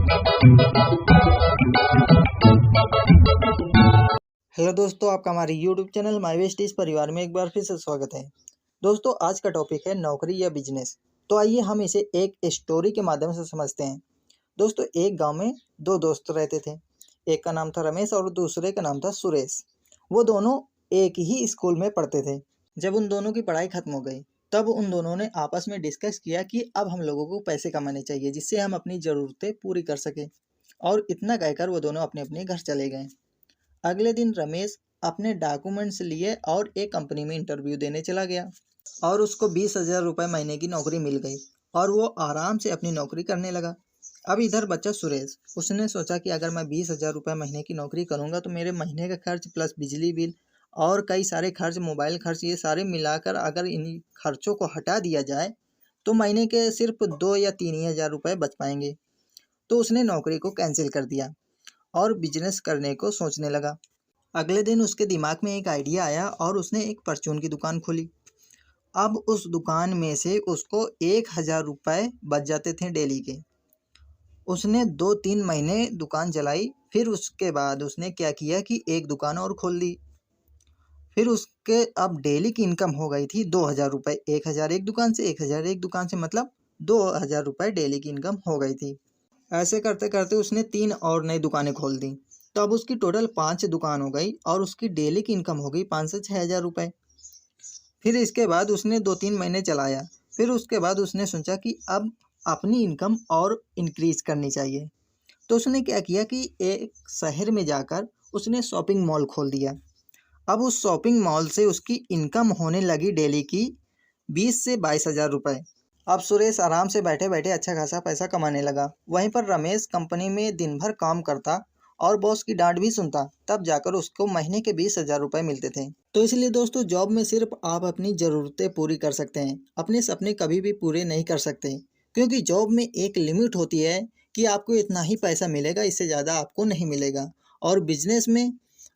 Hello दोस्तों, आपका हमारे YouTube चैनल माय वेस्टीज परिवार में एक बार फिर से स्वागत है। दोस्तों, आज का टॉपिक है नौकरी या बिजनेस। तो आइए हम इसे एक स्टोरी के माध्यम से समझते हैं। दोस्तों, एक गांव में दो दोस्त रहते थे। एक का नाम था रमेश और दूसरे का नाम था सुरेश। वो दोनों एक ही स्कूल में पढ़ते थे। जब उन दोनों की पढ़ाई खत्म हो गई, तब उन दोनों ने आपस में डिस्कस किया कि अब हम लोगों को पैसे कमाने चाहिए, जिससे हम अपनी ज़रूरतें पूरी कर सकें। और इतना कहकर वो दोनों अपने अपने घर चले गए। अगले दिन रमेश अपने डॉक्यूमेंट्स लिए और एक कंपनी में इंटरव्यू देने चला गया और उसको 20,000 रुपये महीने की नौकरी मिल गई और वो आराम से अपनी नौकरी करने लगा। अब इधर बच्चा सुरेश, उसने सोचा कि अगर मैं 20,000 रुपये महीने की नौकरी करूंगा तो मेरे महीने का खर्च प्लस बिजली बिल और कई सारे खर्च, मोबाइल खर्च, ये सारे मिलाकर अगर इन खर्चों को हटा दिया जाए तो महीने के सिर्फ 2 या 3 ही हज़ार रुपये बच पाएंगे। तो उसने नौकरी को कैंसिल कर दिया और बिजनेस करने को सोचने लगा। अगले दिन उसके दिमाग में एक आइडिया आया और उसने एक परचून की दुकान खोली। अब उस दुकान में से उसको 1,000 रुपये बच जाते थे डेली के। उसने 2-3 महीने दुकान चलाई। फिर उसके बाद उसने क्या किया कि एक दुकान और खोल दी। फिर उसके अब डेली की इनकम हो गई थी 2,000 रुपये। 1,000 एक दुकान से, 1,000 एक दुकान से, मतलब 2,000 रुपये डेली की इनकम हो गई थी। ऐसे करते करते उसने 3 और नई दुकानें खोल दी। तो अब उसकी टोटल 5 दुकान हो गई और उसकी डेली की इनकम हो गई 5 से 6 हज़ार रुपये। फिर इसके बाद उसने 2-3 महीने चलाया। फिर उसके बाद उसने सोचा कि अब अपनी इनकम और इंक्रीज करनी चाहिए। तो उसने क्या किया कि एक शहर में जाकर उसने शॉपिंग मॉल खोल दिया। अब उस शॉपिंग मॉल से उसकी इनकम होने लगी डेली की 20 से 22 हज़ार रुपये। अब सुरेश आराम से बैठे बैठे अच्छा खासा पैसा कमाने लगा। वहीं पर रमेश कंपनी में दिन भर काम करता और बॉस की डांट भी सुनता, तब जाकर उसको महीने के 20,000 रुपये मिलते थे। तो इसलिए दोस्तों, जॉब में सिर्फ आप अपनी ज़रूरतें पूरी कर सकते हैं, अपने सपने कभी भी पूरे नहीं कर सकते। क्योंकि जॉब में एक लिमिट होती है कि आपको इतना ही पैसा मिलेगा, इससे ज़्यादा आपको नहीं मिलेगा। और बिजनेस में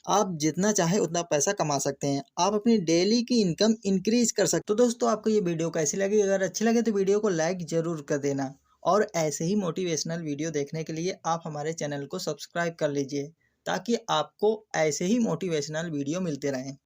आप जितना चाहे उतना पैसा कमा सकते हैं। आप अपनी डेली की इनकम इंक्रीज कर सकते। तो दोस्तों, आपको ये वीडियो कैसी लगी? अगर अच्छी लगे तो वीडियो को लाइक ज़रूर कर देना और ऐसे ही मोटिवेशनल वीडियो देखने के लिए आप हमारे चैनल को सब्सक्राइब कर लीजिए, ताकि आपको ऐसे ही मोटिवेशनल वीडियो मिलते रहें।